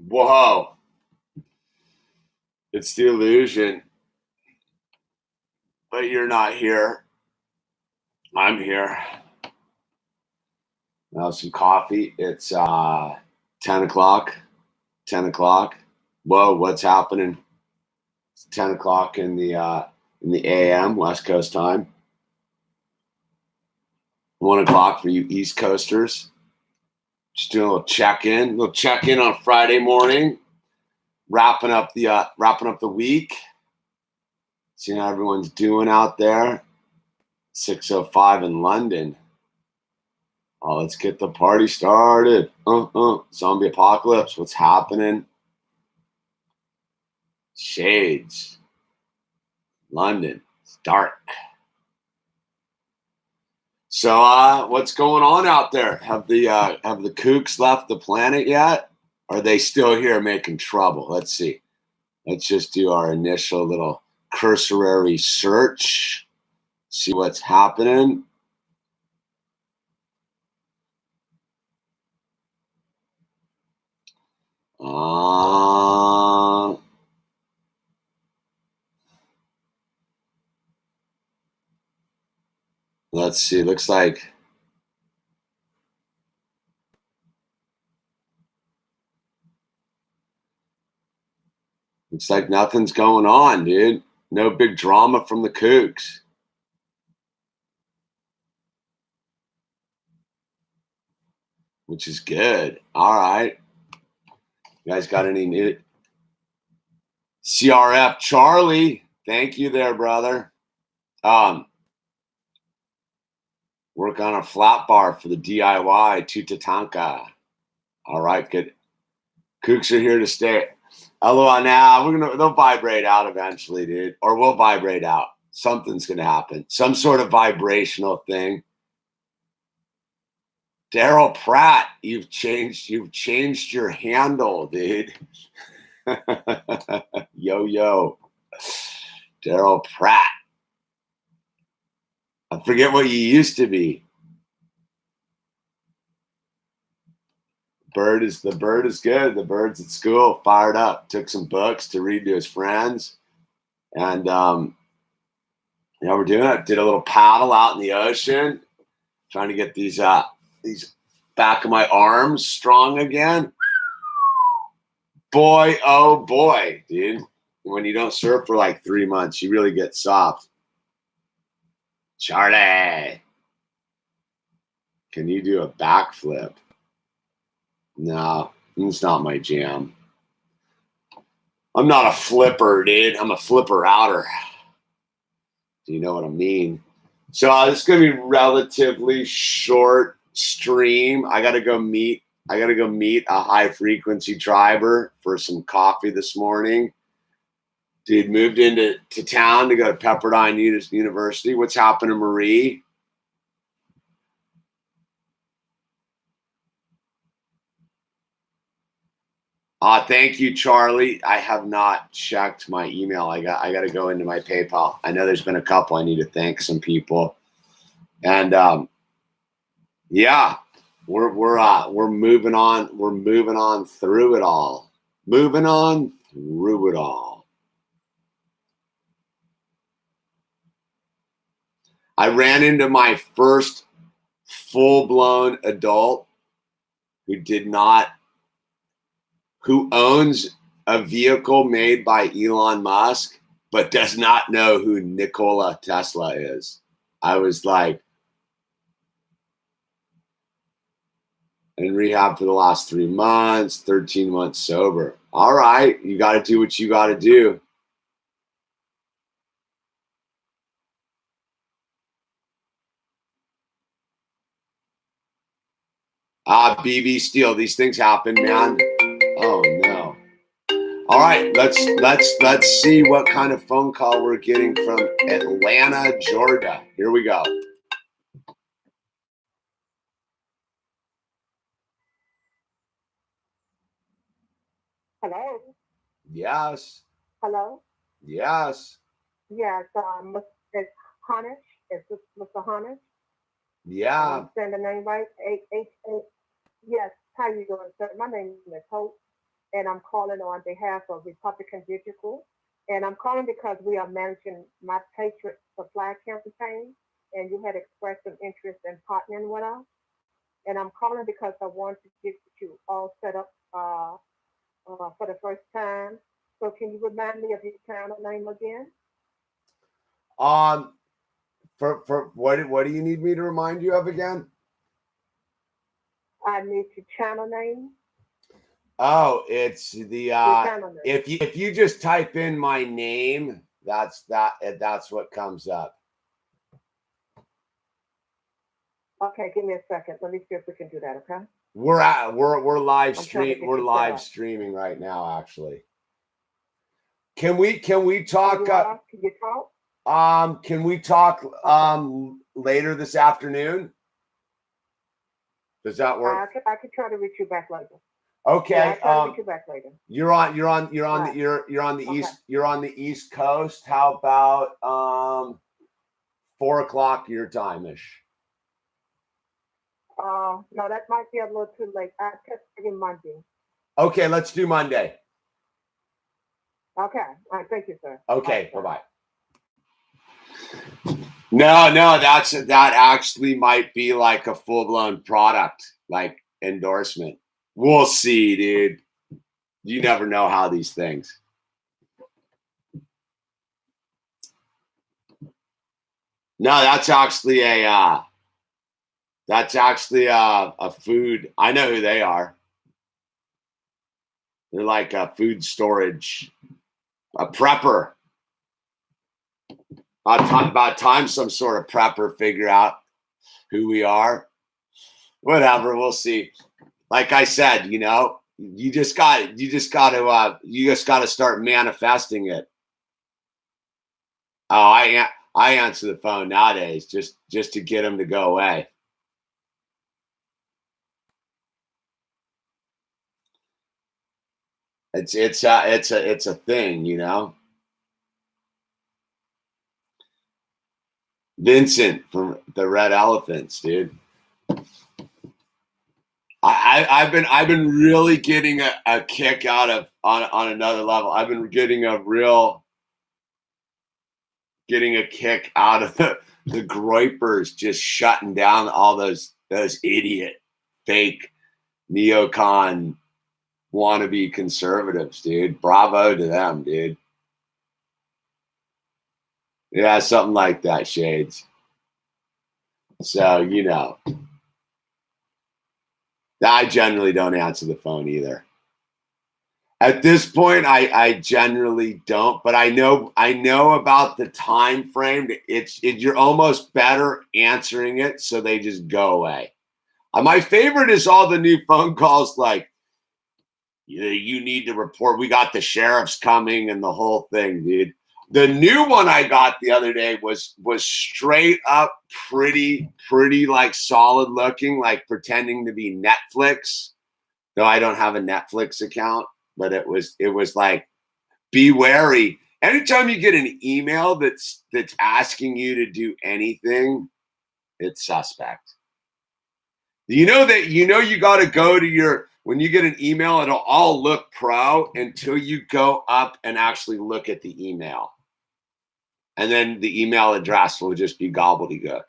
Whoa. It's the illusion. But you're not here. I'm here. Now some coffee. It's 10 o'clock. 10 o'clock. Whoa, what's happening? It's 10 o'clock in the AM, West Coast time. 1 o'clock for you East Coasters. Just doing a little check-in on Friday morning. Wrapping up the week. Seeing how everyone's doing out there. 6:05 in London. Oh, let's get the party started. Zombie apocalypse. What's happening? Shades. London. It's dark. So, what's going on out there? Have the kooks left the planet yet? Are they still here making trouble? Let's see. Let's just do our initial little cursory search. See what's happening. Let's see. Looks like nothing's going on, dude. No big drama from the kooks. Which is good. All right. You guys got any new? CRF Charlie. Thank you there, brother. Work on a flat bar for the DIY Tutatanka. All right, good. Kooks are here to stay. LOL, now they'll vibrate out eventually, dude. Or we'll vibrate out. Something's gonna happen. Some sort of vibrational thing. Daryl Pratt, you've changed your handle, dude. Yo. Daryl Pratt. I forget what you used to be. The bird is good. The bird's at school, fired up. Took some books to read to his friends. And we're doing it. Did a little paddle out in the ocean, trying to get these back of my arms strong again. Boy, oh boy, dude. When you don't surf for like 3 months, you really get soft. Charlie, can you do a backflip? No, it's not my jam. I'm not a flipper, dude. I'm a flipper outer. Do you know what I mean? So this is gonna be relatively short stream. I gotta go meet a high frequency driver for some coffee this morning. Dude moved into town to go to Pepperdine University. What's happening, Marie? Thank you, Charlie. I have not checked my email. I got to go into my PayPal. I know there's been a couple. I need to thank some people, and yeah, we're moving on. We're moving on through it all. Moving on through it all. I ran into my first full-blown adult who owns a vehicle made by Elon Musk, but does not know who Nikola Tesla is. I was like, in rehab for the last 3 months, 13 months sober. All right, you got to do what you got to do. BB Steele, these things happen, man. Oh no. All right, let's see what kind of phone call we're getting from Atlanta, Georgia. Here we go. Hello. Yes. Hello. Yes. Yes. It's Hamish. Is this Mr. Hamish? Yeah. Saying the name right? Yes. How you doing, sir? My name is Hope. and I'm calling on behalf of Republican Digital. And I'm calling because we are managing My Patriot Supply campaign, and you had expressed some interest in partnering with us. And I'm calling because I want to get you all set up for the first time. So can you remind me of your channel name again? Um, for what do you need me to remind you of again? I need your channel name. Oh, it's the Your channel name. if you just type in my name, that's what comes up. Okay, give me a second. Let me see if we can do that. Okay. We're live I'm trying to get we're you set live up. streaming right now, actually. Can we talk? Oh, you are? Can you talk? Can we talk later this afternoon? Does that work? I could try to reach you back later. Okay. Yeah, I'll try to reach you back later. You're on Right. you're on the Okay. you're on the East Coast. How about 4 o'clock your time-ish? No, that might be a little too late. I'll test you Monday. Okay, let's do Monday. Okay. All right. Thank you, sir. Okay, bye-bye. No, that actually might be like a full-blown product, like endorsement. We'll see, dude. You never know how these things. No, that's actually a food. I know who they are. They're like a food storage, a prepper. About time some sort of prepper figure out who we are. Whatever, we'll see. Like I said, you just got to start manifesting it. Oh, I answer the phone nowadays just to get them to go away. It's a thing, Vincent from the Red Elephants, dude. I've been really getting a kick out of on another level. I've been getting a kick out of the Groypers just shutting down all those idiot fake neocon wannabe conservatives, dude. Bravo to them, dude. Yeah, something like that, Shades. So, I generally don't answer the phone either. At this point, I generally don't, but I know about the time frame. You're almost better answering it, so they just go away. My favorite is all the new phone calls like, you need to report. We got the sheriffs coming and the whole thing, dude. The new one I got the other day was straight up pretty like solid looking, like pretending to be Netflix. Though I don't have a Netflix account, but it was like, be wary. Anytime you get an email that's asking you to do anything, it's suspect. You got to go to when you get an email, it'll all look pro until you go up and actually look at the email. And then the email address will just be gobbledygook.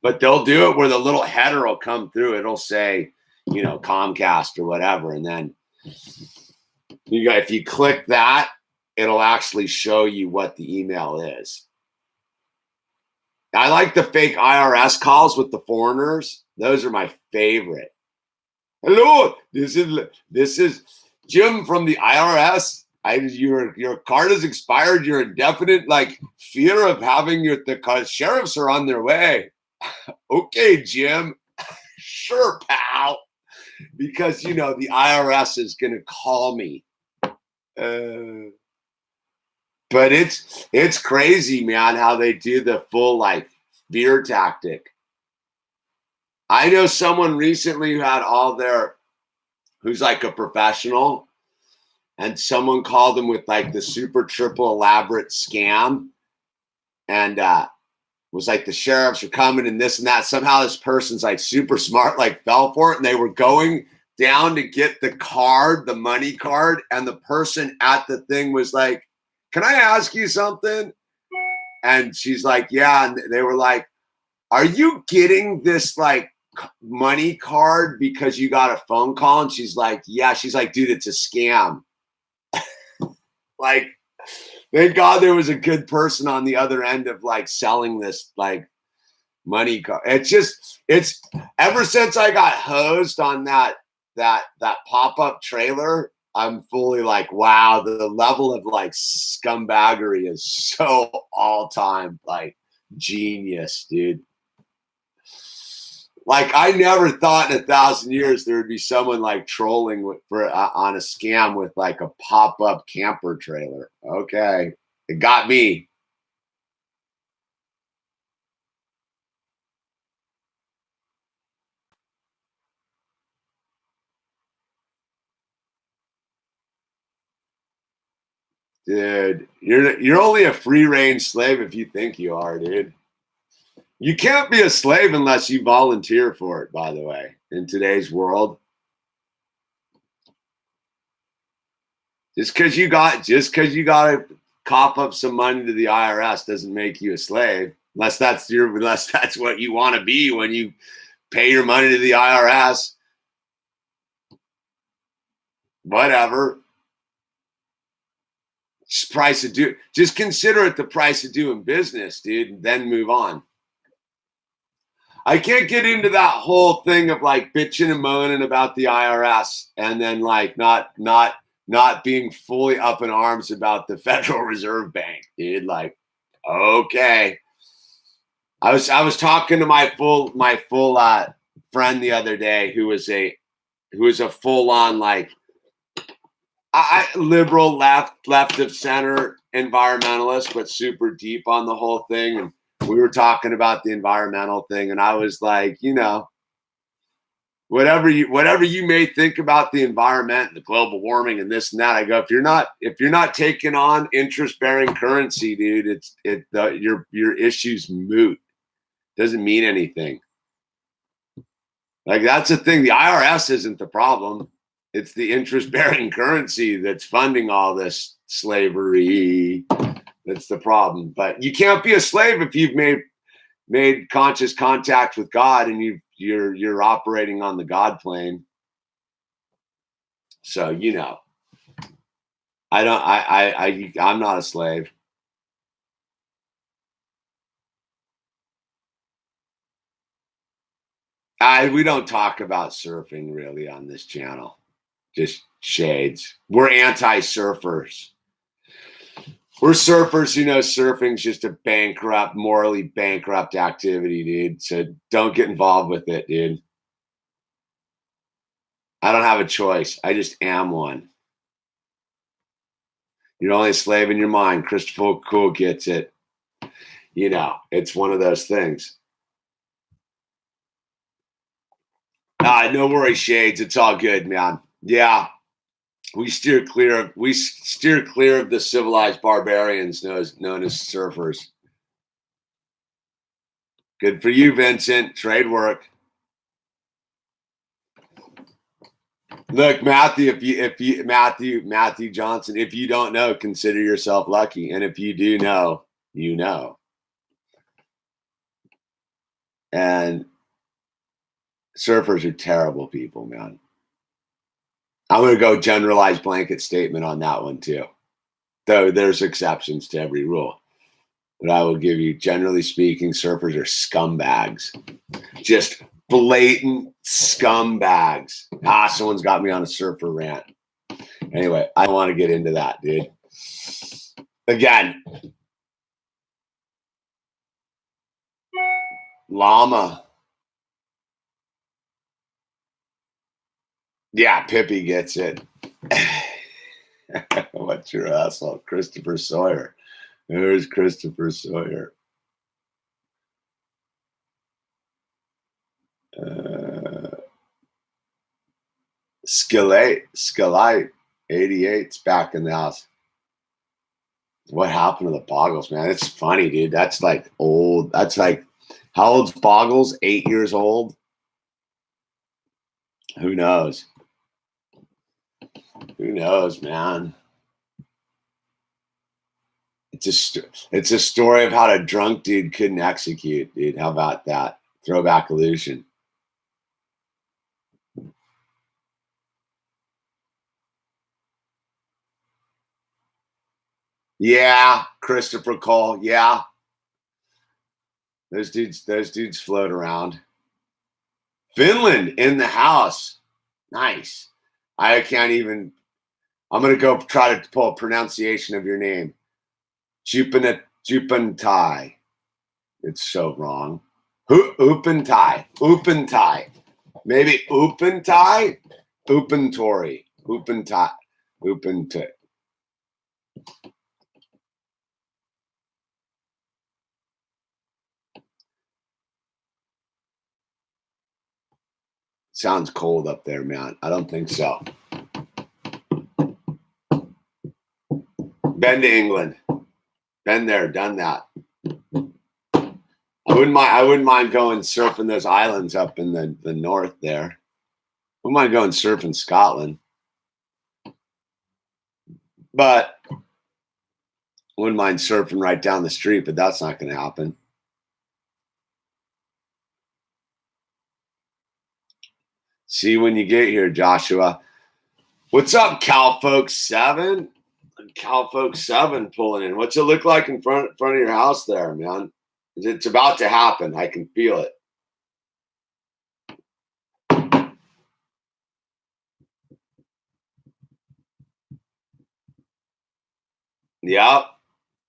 But they'll do it where the little header will come through. It'll say, Comcast or whatever. And then if you click that, it'll actually show you what the email is. I like the fake IRS calls with the foreigners. Those are my favorite. Hello, this is Jim from the IRS. Your card has expired. You're in definite fear of having the sheriffs are on their way. Okay, Jim. Sure, pal. Because the IRS is gonna call me. But it's crazy, man, how they do the full fear tactic. I know someone recently who's like a professional, and someone called them with the super triple elaborate scam, and was like, the sheriffs are coming and this and that. Somehow this person's super smart, fell for it, and they were going down to get the card, the money card, and the person at the thing was like, "Can I ask you something?" And she's like, "Yeah." And they were like, "Are you getting this like money card because you got a phone call?" And she's like, "Yeah." She's like, "Dude, it's a scam." Like, thank God there was a good person on the other end of like selling this like money card. It's ever since I got hosed on that pop-up trailer, I'm fully like, wow, the level of like scumbaggery is so all-time like genius, dude. Like, I never thought in 1,000 years there would be someone like trolling on a scam with like a pop-up camper trailer. Okay, it got me. Dude, you're only a free range slave if you think you are, dude. You can't be a slave unless you volunteer for it, by the way, in today's world. Just because you got to cough up some money to the IRS doesn't make you a slave, unless that's what you want to be when you pay your money to the IRS. Whatever. Just consider it the price of doing business, dude, and then move on. I can't get into that whole thing of like bitching and moaning about the IRS and then like not being fully up in arms about the Federal Reserve Bank, dude. Like, okay. I was talking to my full friend the other day who was a full on like liberal left of center environmentalist, but super deep on the whole thing. And we were talking about the environmental thing, and I was like, whatever you may think about the environment and the global warming and this and that, I go, if you're not taking on interest bearing currency, dude, your issue's moot. Doesn't mean anything. Like, that's the thing. The IRS isn't the problem. It's the interest-bearing currency that's funding all this slavery. That's the problem. But you can't be a slave if you've made conscious contact with God and you're operating on the God plane. So I'm not a slave. We don't talk about surfing really on this channel. Just shades. We're anti-surfers. We're surfers who know surfing's just a morally bankrupt activity, dude. So don't get involved with it, dude. I don't have a choice. I just am one. You're only a slave in your mind. Christopher Cool gets it. It's one of those things. No worries, shades. It's all good, man. Yeah. We steer clear of the civilized barbarians known as surfers. Good for you, Vincent. Trade work. Look, Matthew, Matthew Johnson, if you don't know, consider yourself lucky. And if you do know, you know. And surfers are terrible people, man. I'm going to go generalized blanket statement on that one too. Though there's exceptions to every rule. But I will give you, generally speaking, surfers are scumbags. Just blatant scumbags. Someone's got me on a surfer rant. Anyway, I don't want to get into that, dude. Again, llama. Yeah, Pippi gets it. What's your asshole? Christopher Sawyer. There's Christopher Sawyer. Skilite 88's back in the house. What happened to the Boggles, man? It's funny, dude. That's like old. That's like, how old's Boggles? 8 years old? Who knows? Who knows, man? It's a story of how a drunk dude couldn't execute, dude. How about that? Throwback illusion. Yeah, Christopher Cole. Yeah. Those dudes float around. Finland in the house. Nice. I'm gonna go try to pull a pronunciation of your name. Jupantai. It's so wrong. Upentai. Maybe Upentai? Upentori. Upentai. Sounds cold up there, man. I don't think so. Been to England. Been there, done that. I wouldn't mind going surfing those islands up in the north there. I wouldn't mind going surfing Scotland. But I wouldn't mind surfing right down the street, but that's not going to happen. See you when you get here, Joshua. What's up, Cal Folks 7? Cal Folks 7 pulling in. What's it look like in front of your house there, man? It's about to happen. I can feel it. Yep.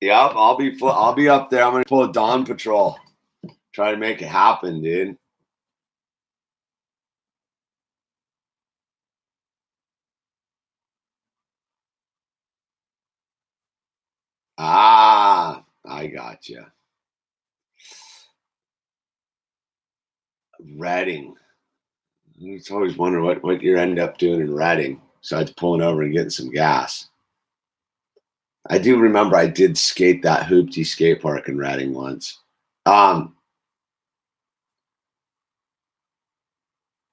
I'll be up there. I'm gonna pull a dawn patrol. Try to make it happen, dude. Ah, I got you. Reading. I just always wonder what you end up doing in Reading besides pulling over and getting some gas. I do remember I did skate that hoopty skate park in Reading once.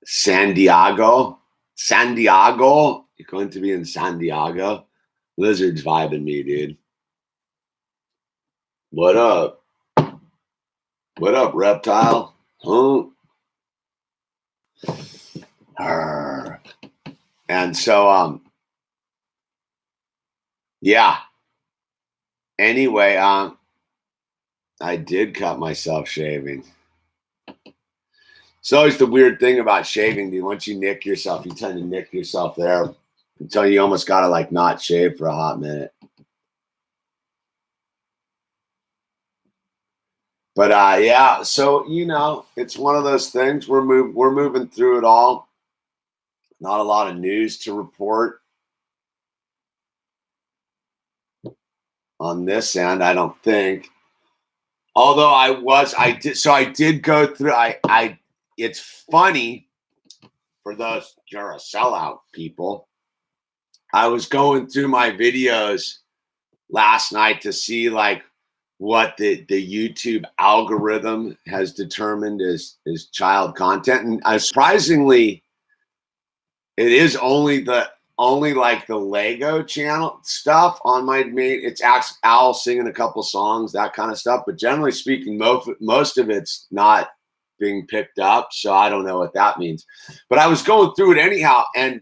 San Diego. You're going to be in San Diego. Lizard's vibing me, dude. What up? What up, reptile? Huh? And so, yeah. Anyway, I did cut myself shaving. It's always the weird thing about shaving, dude. Once you nick yourself, you tend to nick yourself there until you almost gotta like not shave for a hot minute. But yeah, so it's one of those things. We're moving through it all. Not a lot of news to report on this end, I don't think. Although I did go through. It's funny for those you're a sellout people. I was going through my videos last night to see like what the YouTube algorithm has determined is child content, and surprisingly, it is only like the Lego channel stuff on my main. It's Owl singing a couple songs, that kind of stuff. But generally speaking, most of it's not being picked up. So I don't know what that means. But I was going through it anyhow, and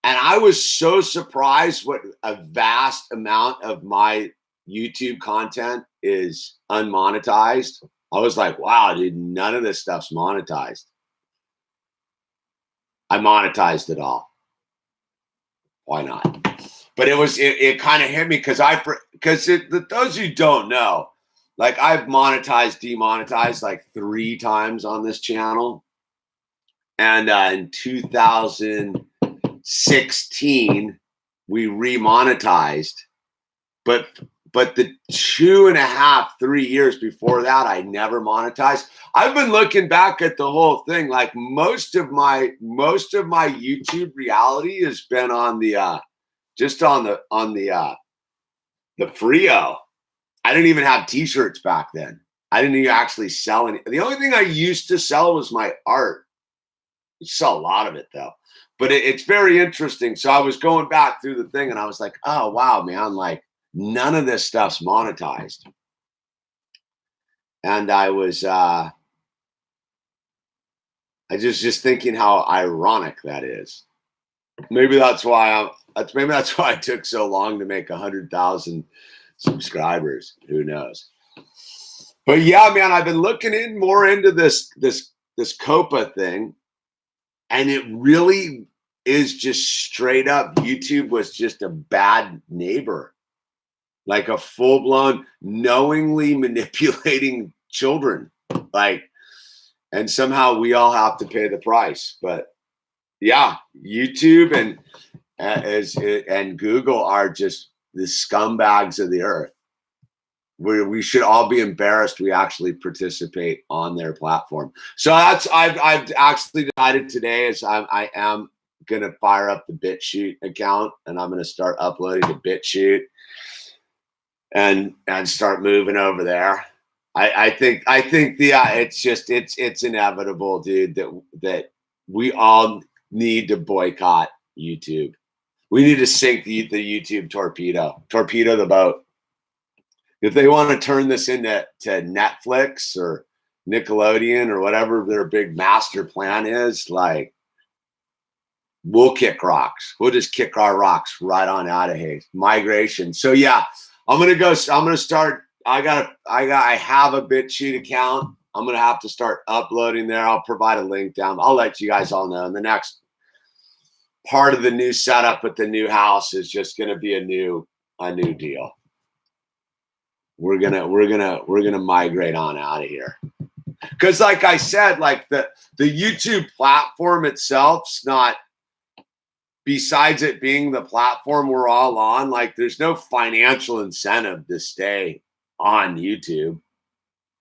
I was so surprised what a vast amount of my YouTube content is unmonetized. I was like, wow, dude, none of this stuff's monetized. I monetized it all. Why not? But it kind of hit me because those who don't know, like I've demonetized like 3 times on this channel. And in 2016, we remonetized. But the 2.5, 3 years before that, I never monetized. I've been looking back at the whole thing. Like most of my YouTube reality has been on the just on the Frio. I didn't even have t-shirts back then. I didn't even actually sell any. The only thing I used to sell was my art. You sell a lot of it though. but it's very interesting. So I was going back through the thing and I was like, oh, wow, man, like none of this stuff's monetized. And I was just thinking how ironic that is. Maybe that's why I took so long to make 100,000 subscribers. Who knows? But yeah, man, I've been looking more into this COPA thing, and it really is just straight up. YouTube was just a bad neighbor, like a full blown, knowingly manipulating children, like, and somehow we all have to pay the price. But yeah, YouTube and Google are just the scumbags of the earth. We should all be embarrassed we actually participate on their platform. So I've actually decided today is I am gonna fire up the BitChute account, and I'm gonna start uploading to BitChute and start moving over there. I think it's inevitable, dude, that we all need to boycott YouTube. We need to sink the YouTube torpedo the boat. If they want to turn this into Netflix or Nickelodeon or whatever their big master plan is, like, we'll kick rocks. We'll just kick our rocks right on out of here. Migration. So yeah, I'm gonna start. I have a BitChute account. I'm gonna have to start uploading there. I'll provide a link down. I'll let you guys all know. And the next part of the new setup at the new house is just gonna be a new deal. We're gonna migrate on out of here. Because like I said, like the YouTube platform itself's not, besides it being the platform we're all on, like there's no financial incentive to stay on YouTube.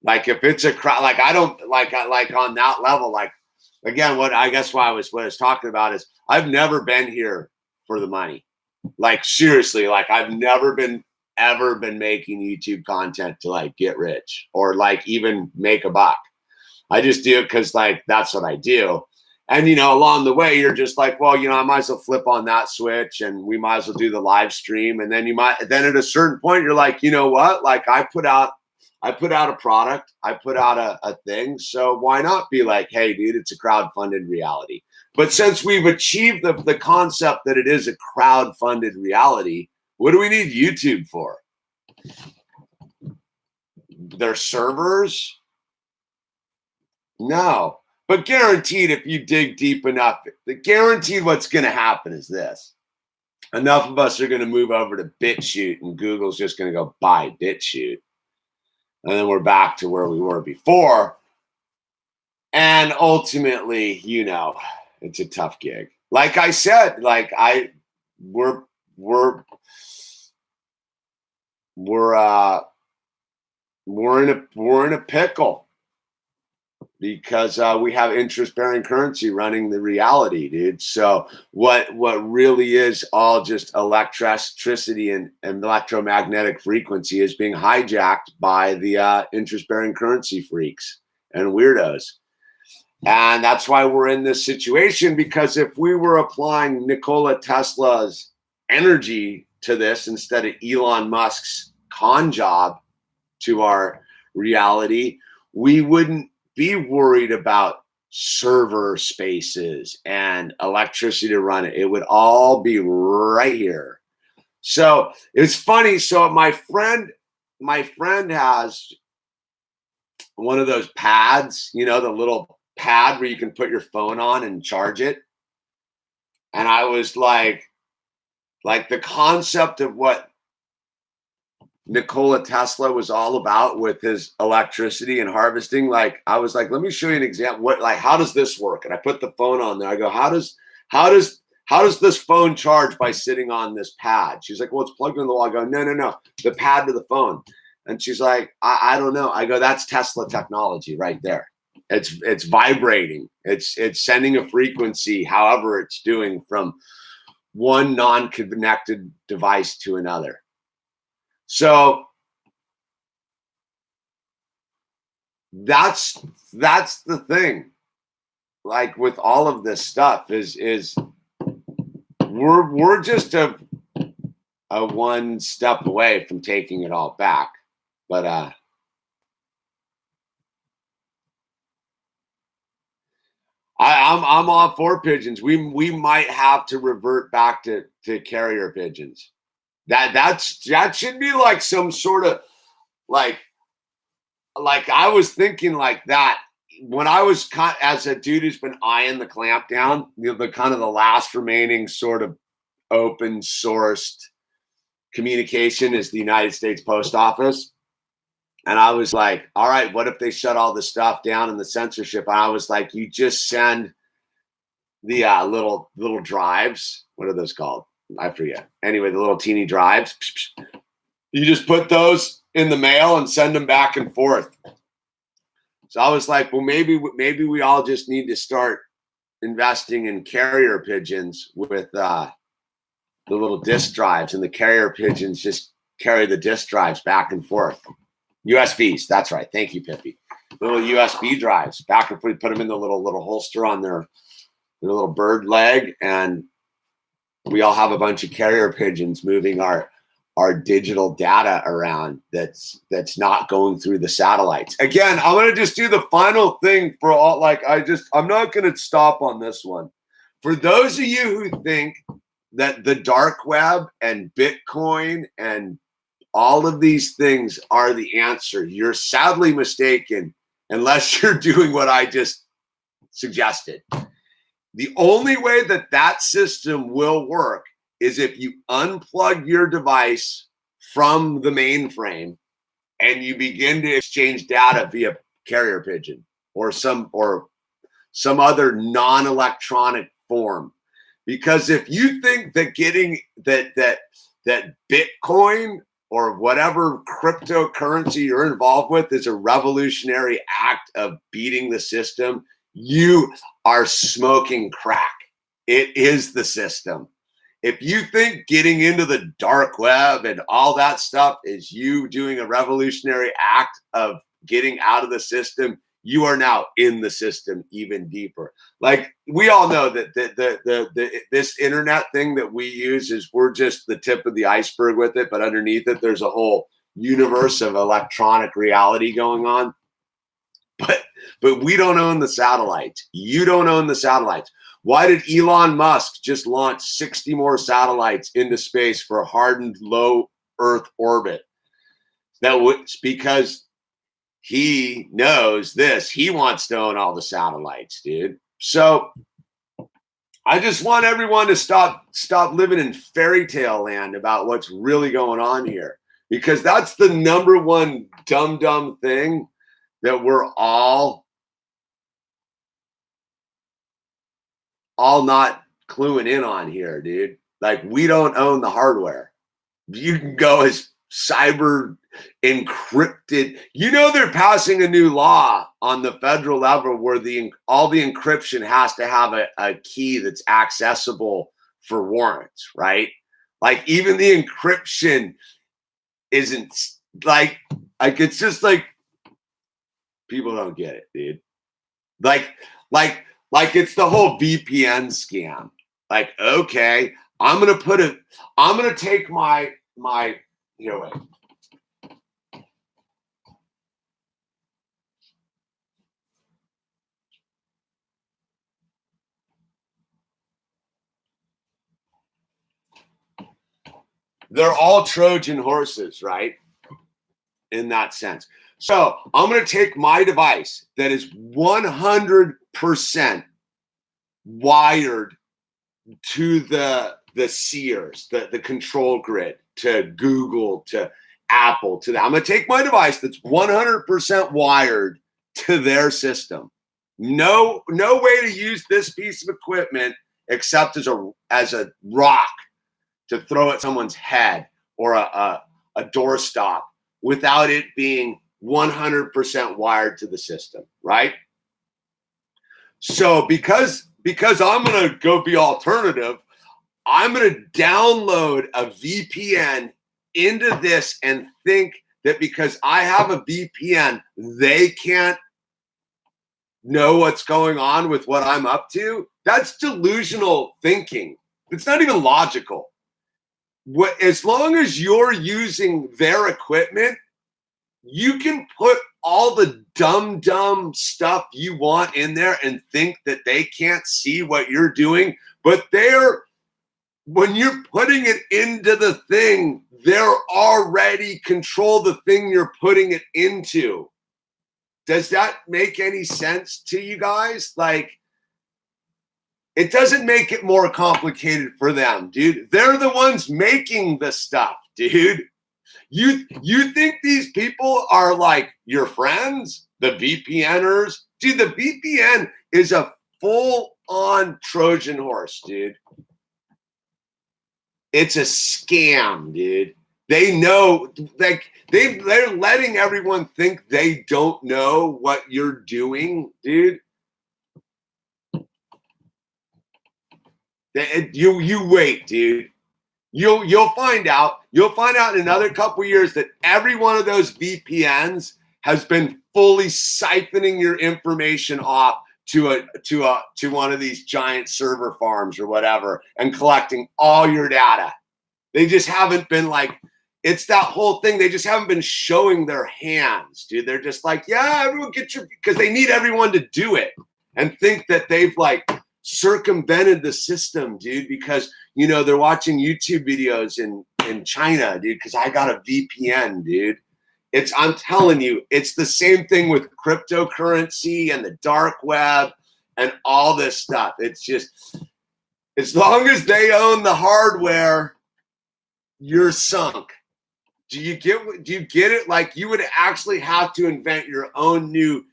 Like if it's a crowd, like I don't like on that level, like again, what I was talking about is I've never been here for the money. Like seriously, like I've never ever been making YouTube content to like get rich or like even make a buck. I just do it because like that's what I do. And along the way you're just like, well, I might as well flip on that switch and we might as well do the live stream. And then then at a certain point you're like, you know what? Like I put out a product, I put out a thing. So why not be like, hey dude, it's a crowdfunded reality. But since we've achieved the concept that it is a crowdfunded reality, what do we need YouTube for? Their servers? No. But guaranteed, if you dig deep enough, guaranteed what's going to happen is this. Enough of us are going to move over to BitChute, and Google's just going to go buy BitChute. And then we're back to where we were before. And ultimately, it's a tough gig. Like I said, like we're in a pickle because we have interest-bearing currency running the reality, dude. So what really is all just electricity and electromagnetic frequency is being hijacked by the interest-bearing currency freaks and weirdos. And that's why we're in this situation, because if we were applying Nikola Tesla's energy to this instead of Elon Musk's con job to our reality, we wouldn't be worried about server spaces and electricity to run it. It would all be right here. So it's funny. So my friend has one of those pads, the little pad where you can put your phone on and charge it. And I was like the concept of what Nikola Tesla was all about with his electricity and harvesting. Like, I was like, let me show you an example. How does this work? And I put the phone on there. I go, how does this phone charge by sitting on this pad? She's like, well, it's plugged in the wall. I go, no, the pad to the phone. And she's like, I don't know. I go, that's Tesla technology right there. It's vibrating. It's sending a frequency, however it's doing, from one non-connected device to another. So that's the thing. Like with all of this stuff is we're just a one step away from taking it all back. But I'm all for pigeons. We might have to revert back to carrier pigeons. That should be like some sort of like I was thinking like that when I was as a dude who's been eyeing the clamp down, the kind of the last remaining sort of open sourced communication is the United States Post Office. And I was like, all right, what if they shut all the stuff down and the censorship? And I was like, you just send the little drives. What are those called? I forget. Anyway, the little teeny drives. You just put those in the mail and send them back and forth. So I was like, well, maybe we all just need to start investing in carrier pigeons with the little disk drives, and the carrier pigeons just carry the disk drives back and forth. USBs, that's right. Thank you, Pippi. Little USB drives back and forth. Put them in the little holster on their little bird leg, and we all have a bunch of carrier pigeons moving our digital data around that's not going through the satellites. Again, I'm going to just do the final thing for all, I'm not going to stop on this one. For those of you who think that the dark web and Bitcoin and all of these things are the answer, you're sadly mistaken unless you're doing what I just suggested. The only way that system will work is if you unplug your device from the mainframe and you begin to exchange data via carrier pigeon or some other non-electronic form. Because if you think that getting that Bitcoin or whatever cryptocurrency you're involved with is a revolutionary act of beating the system, you are smoking crack. It is the system. If you think getting into the dark web and all that stuff is you doing a revolutionary act of getting out of the system, you are now in the system even deeper. Like we all know that this internet thing that we use we're just the tip of the iceberg with it, but underneath it, there's a whole universe of electronic reality going on. But we don't own the satellites. You don't own the satellites. Why did Elon Musk just launch 60 more satellites into space for a hardened low Earth orbit? Because he knows this. He wants to own all the satellites, dude. So I just want everyone to stop living in fairy tale land about what's really going on here, because that's the number one dumb thing that we're all not cluing in on here, dude. Like, we don't own the hardware. You can go as cyber encrypted. You know, they're passing a new law on the federal level where all the encryption has to have a key that's accessible for warrants, right? Like, even the encryption isn't like it's just like people don't get it, dude. Like it's the whole VPN scam. Like, okay, I'm gonna take my here, wait. They're all Trojan horses, right? In that sense. So I'm going to take my device that is 100% wired to the Sears, the control grid, to Google, to Apple, to that. I'm going to take my device that's 100% wired to their system. No way to use this piece of equipment except as a rock to throw at someone's head or a doorstop without it being 100% wired to the system, right? So because I'm going to go be alternative, I'm going to download a VPN into this and think that because I have a VPN, they can't know what's going on with what I'm up to. That's delusional thinking. It's not even logical. As long as you're using their equipment, you can put all the dumb stuff you want in there and think that they can't see what you're doing. But when you're putting it into the thing, they're already control the thing you're putting it into. Does that make any sense to you guys? Like, it doesn't make it more complicated for them, dude. They're the ones making the stuff, dude. You think these people are like your friends, the VPNers? Dude, the VPN is a full-on Trojan horse, dude. It's a scam, dude. They know, like, they're letting everyone think they don't know what you're doing, dude. You wait, dude. You'll find out. You'll find out in another couple years that every one of those VPNs has been fully siphoning your information off to one of these giant server farms or whatever and collecting all your data. They just haven't been like, it's that whole thing. They just haven't been showing their hands, dude. They're just like, yeah, everyone get your, because they need everyone to do it and think that they've like circumvented the system, dude, because, you know, they're watching YouTube videos in China, dude, because I got a VPN, dude. I'm telling you, it's the same thing with cryptocurrency and the dark web and all this stuff. It's just, as long as they own the hardware, you're sunk. Do you get it? Like, you would actually have to invent your own new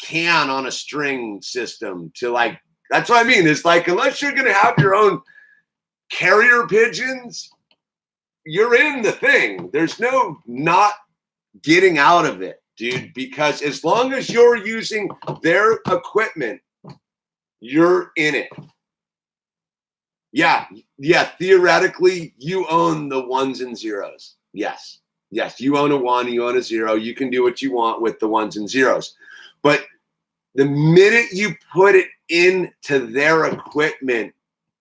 can on a string system to, like, that's what I mean. It's like, unless you're going to have your own carrier pigeons, you're in the thing. There's no not getting out of it, dude, because as long as you're using their equipment, you're in it. Yeah, theoretically, you own the ones and zeros. Yes, you own a one, you own a zero. You can do what you want with the ones and zeros. But the minute you put it into their equipment,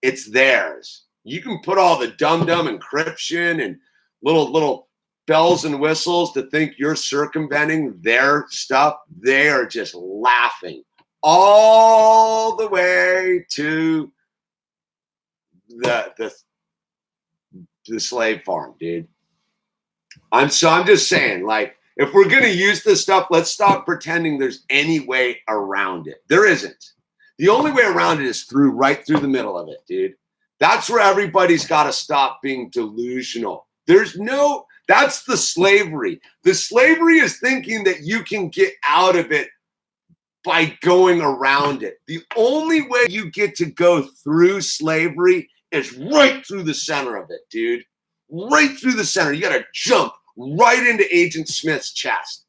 it's theirs. You can put all the dumb encryption and little bells and whistles to think you're circumventing their stuff. They are just laughing all the way to the slave farm, dude. I'm just saying, like, if we're going to use this stuff, let's stop pretending there's any way around it. There isn't. The only way around it is right through the middle of it, dude. That's where everybody's got to stop being delusional. That's the slavery. The slavery is thinking that you can get out of it by going around it. The only way you get to go through slavery is right through the center of it, dude. Right through the center. You got to jump right into Agent Smith's chest.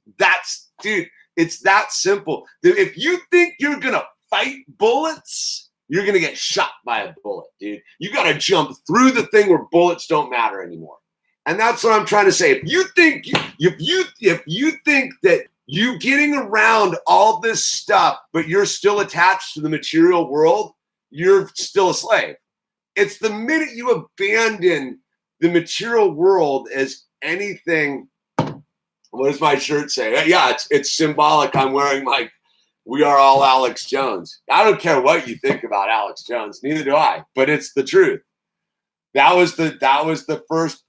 Dude, it's that simple. If you think you're going to fight bullets, you're going to get shot by a bullet, dude. You got to jump through the thing where bullets don't matter anymore. And that's what I'm trying to say. If you think that you getting around all this stuff, but you're still attached to the material world, you're still a slave. It's the minute you abandon the material world as anything. What does my shirt say? Yeah, it's symbolic. I'm wearing my "We Are All Alex Jones." I don't care what you think about Alex Jones, neither do I. But it's the truth. That was the first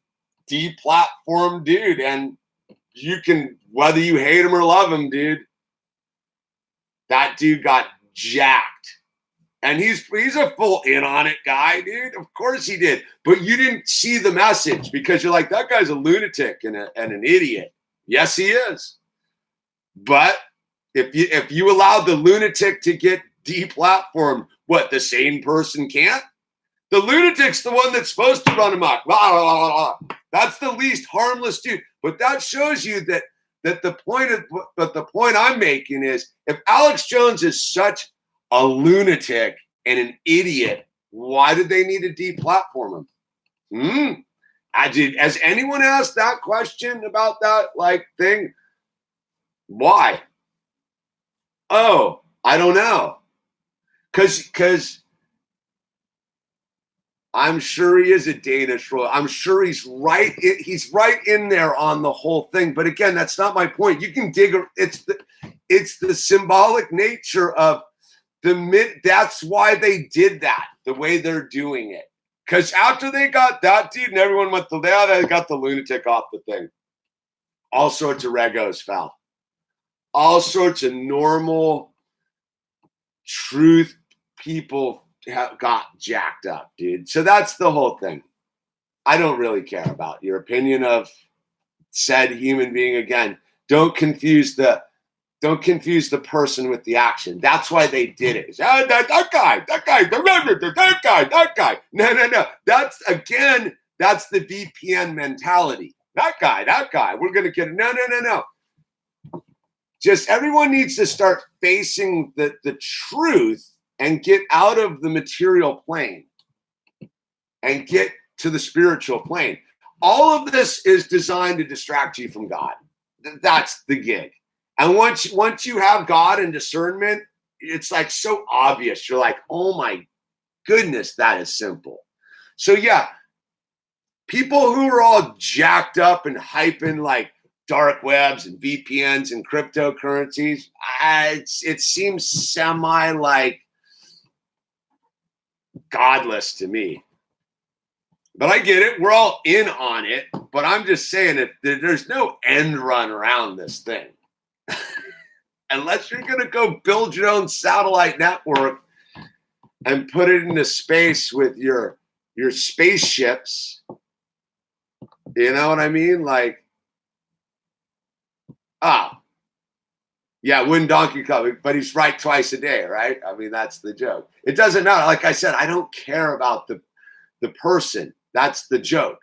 deplatformed dude, and you can, whether you hate him or love him, dude. That dude got jacked. And he's a full in on it guy, dude. Of course he did. But you didn't see the message because you're like, that guy's a lunatic and an idiot. Yes, he is. But if you allow the lunatic to get deplatformed, what, the sane person can't? The lunatic's the one that's supposed to run amok. Blah, blah, blah, blah. That's the least harmless dude. But that shows you that the point I'm making is, if Alex Jones is such a lunatic and an idiot, why did they need to deplatform him? Has anyone asked that question about that thing? Why? Oh, I don't know. Because I'm sure he is a Danish royal. I'm sure he's right. He's right in there on the whole thing. But again, that's not my point. You can dig. It's the symbolic nature of that's why they did that the way they're doing it. Because after they got that dude and everyone went they got the lunatic off the thing. All sorts of regos fell. All sorts of normal truth people got jacked up, dude. So that's the whole thing. I don't really care about your opinion of said human being. Again, don't confuse the person with the action. That's why they did it. That guy. No. That's the VPN mentality. That guy. We're going to get it. No. Just everyone needs to start facing the truth and get out of the material plane and get to the spiritual plane. All of this is designed to distract you from God. That's the gig. And once you have God and discernment, it's like so obvious. You're like, oh my goodness, that is simple. So yeah, people who are all jacked up and hyping like dark webs and VPNs and cryptocurrencies, it seems semi like godless to me. But I get it. We're all in on it. But I'm just saying that there's no end run around this thing. Unless you're going to go build your own satellite network and put it into space with your spaceships. You know what I mean? Like, yeah, wouldn't Donkey Kong, but he's right twice a day, right? I mean, that's the joke. It doesn't matter. Like I said, I don't care about the person. That's the joke.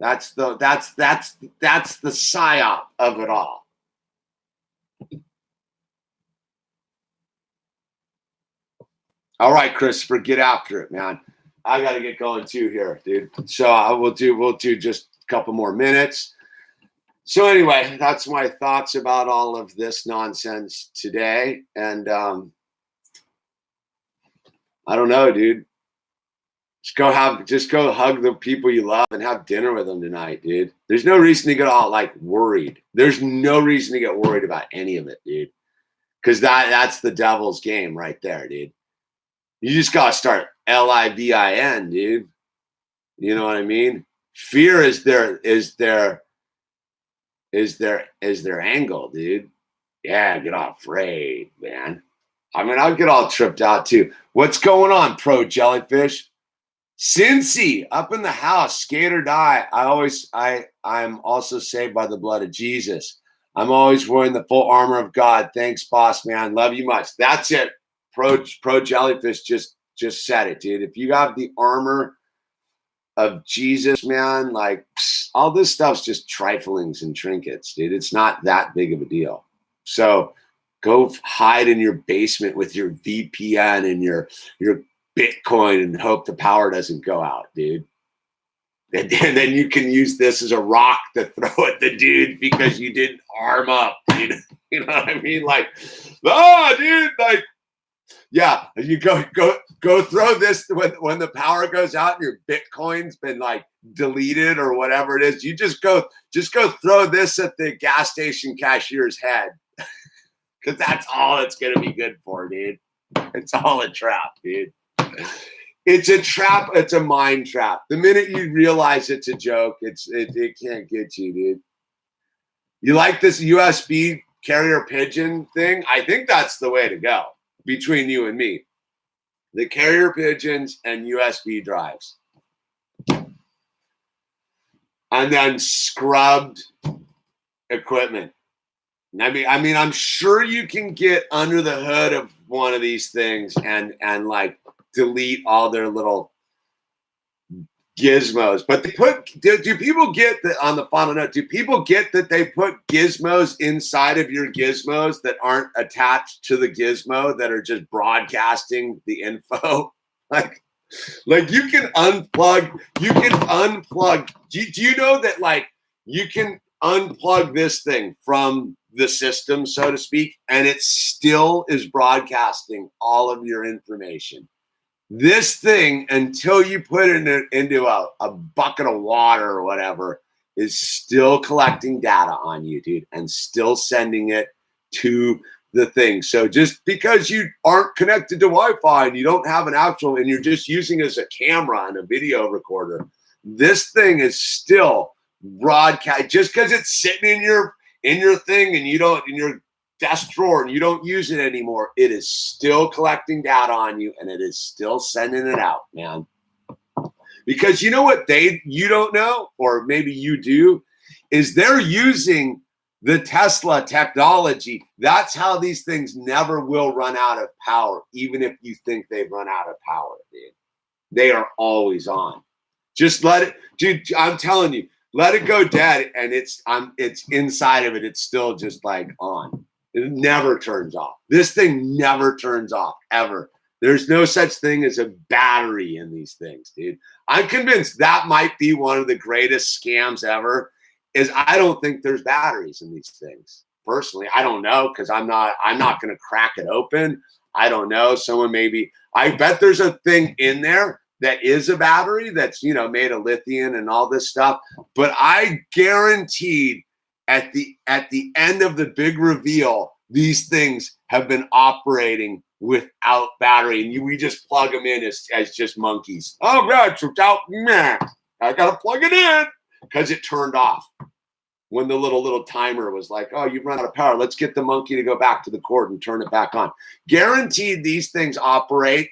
That's the psyop of it all. All right, Christopher, get after it, man. I got to get going too here, dude. So we'll do just a couple more minutes. So anyway, that's my thoughts about all of this nonsense today. And I don't know, dude. Just go hug the people you love and have dinner with them tonight, dude. There's no reason to get all like worried. There's no reason to get worried about any of it, dude. Because that's the devil's game right there, dude. You just gotta start LIVIN, dude. You know what I mean? Fear is their angle, dude. Yeah, get all afraid, man. I mean, I'll get all tripped out too. What's going on, Pro Jellyfish? Cincy up in the house, skate or die. I'm also saved by the blood of Jesus. I'm always wearing the full armor of God. Thanks, boss man. Love you much. That's it. Pro Jellyfish just said it, dude. If you have the armor of Jesus, man, like all this stuff's just triflings and trinkets, dude. It's not that big of a deal. So go hide in your basement with your VPN and your Bitcoin and hope the power doesn't go out, dude. And then you can use this as a rock to throw at the dude because you didn't arm up, dude. You know what I mean? Like, dude, like, yeah, you go throw this when the power goes out and your Bitcoin's been like deleted or whatever it is. You just go throw this at the gas station cashier's head because that's all it's gonna be good for, dude. It's all a trap, dude. It's a trap. It's a mind trap. The minute you realize it's a joke, it can't get you, dude. You like this USB carrier pigeon thing? I think that's the way to go. Between you and me, the carrier pigeons and USB drives, and then scrubbed equipment. I mean, I'm sure you can get under the hood of one of these things and like delete all their little gizmos. But do people get that on the final note? Do people get that they put gizmos inside of your gizmos that aren't attached to the gizmo that are just broadcasting the info? Like you can unplug. Do you know that like you can unplug this thing from the system, so to speak, and it still is broadcasting all of your information? This thing, until you put it into a bucket of water or whatever, is still collecting data on you, dude, and still sending it to the thing. So just because you aren't connected to Wi-Fi and you don't have an actual, and you're just using it as a camera and a video recorder, this thing is still broadcast. Just because it's sitting in your thing and you don't, in your desk drawer, and you don't use it anymore, it is still collecting data on you, and it is still sending it out, man. Because you know what you don't know, or maybe you do, is they're using the Tesla technology. That's how these things never will run out of power, even if you think they've run out of power, dude. They are always on. Just let it, dude, I'm telling you, let it go dead, and it's inside of it, it's still just like on. It never turns off. This thing never turns off, ever. There's no such thing as a battery in these things, dude. I'm convinced that might be one of the greatest scams ever, is I don't think there's batteries in these things. Personally, I don't know, because I'm not going to crack it open. I don't know. Someone maybe, I bet there's a thing in there that is a battery that's, made of lithium and all this stuff. But I guaranteed at the end of the big reveal, these things have been operating without battery, and we just plug them in as just monkeys. Oh God, it's out, man. I gotta plug it in because it turned off when the little timer was like, oh, you've run out of power. Let's get the monkey to go back to the cord and turn it back on. Guaranteed, these things operate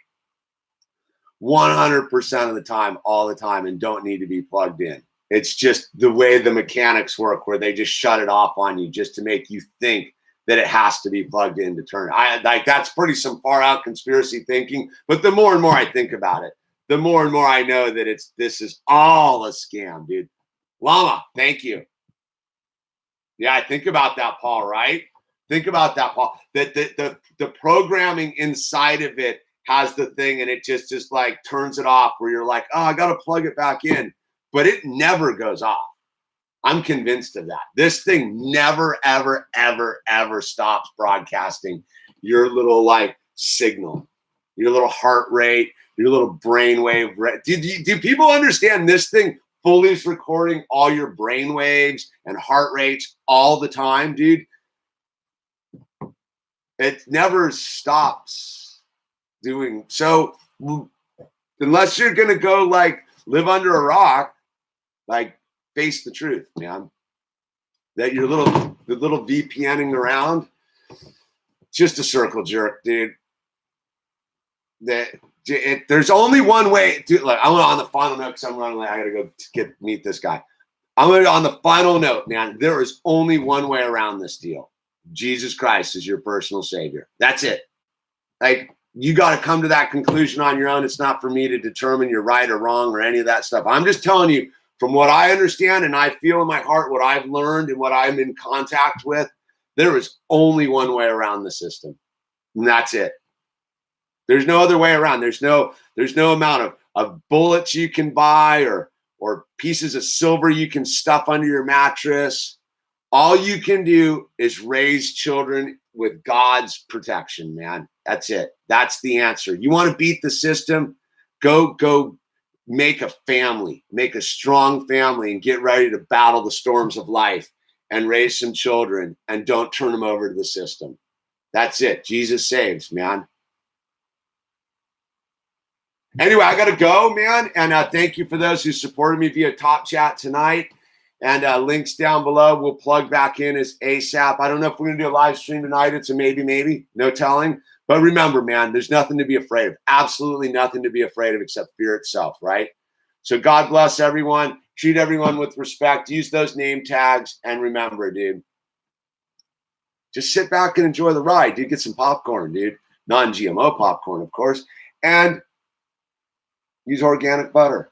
100% of the time, all the time, and don't need to be plugged in. It's just the way the mechanics work, where they just shut it off on you just to make you think that it has to be plugged in to turn. That's pretty some far out conspiracy thinking. But the more and more I think about it, the more and more I know that this is all a scam, dude. Llama, thank you. Yeah, think about that, Paul, right? Think about that, Paul. That the programming inside of it has the thing, and it just like turns it off, where you're like, oh, I got to plug it back in. But it never goes off. I'm convinced of that. This thing never, ever, ever, ever stops broadcasting your little like signal, your little heart rate, your little brainwave. Do people understand this thing fully is recording all your brain waves and heart rates all the time, dude? It never stops doing so. Unless you're going to go like live under a rock, like face the truth, man. That the little VPNing around, just a circle jerk, dude. There's only one way. Dude, like, I'm on the final note because I'm running late. I gotta go meet this guy. On the final note, man. There is only one way around this deal. Jesus Christ is your personal savior. That's it. Like, you got to come to that conclusion on your own. It's not for me to determine you're right or wrong or any of that stuff. I'm just telling you, from what I understand and I feel in my heart, what I've learned and what I'm in contact with, there is only one way around the system. And that's it. There's no other way around. There's no amount of bullets you can buy or pieces of silver you can stuff under your mattress. All you can do is raise children with God's protection, man. That's it. That's the answer. You want to beat the system? Go make a family, make a strong family, and get ready to battle the storms of life and raise some children, and don't turn them over to the system. That's it. Jesus saves, man. Anyway, I got to go, man. And thank you for those who supported me via Top Chat tonight. And links down below. We'll plug back in as ASAP. I don't know if we're going to do a live stream tonight. It's a maybe. No telling. But remember, man, there's nothing to be afraid of. Absolutely nothing to be afraid of except fear itself, right? So God bless everyone. Treat everyone with respect. Use those name tags. And remember, dude, just sit back and enjoy the ride. Dude, get some popcorn, dude. Non-GMO popcorn, of course. And use organic butter.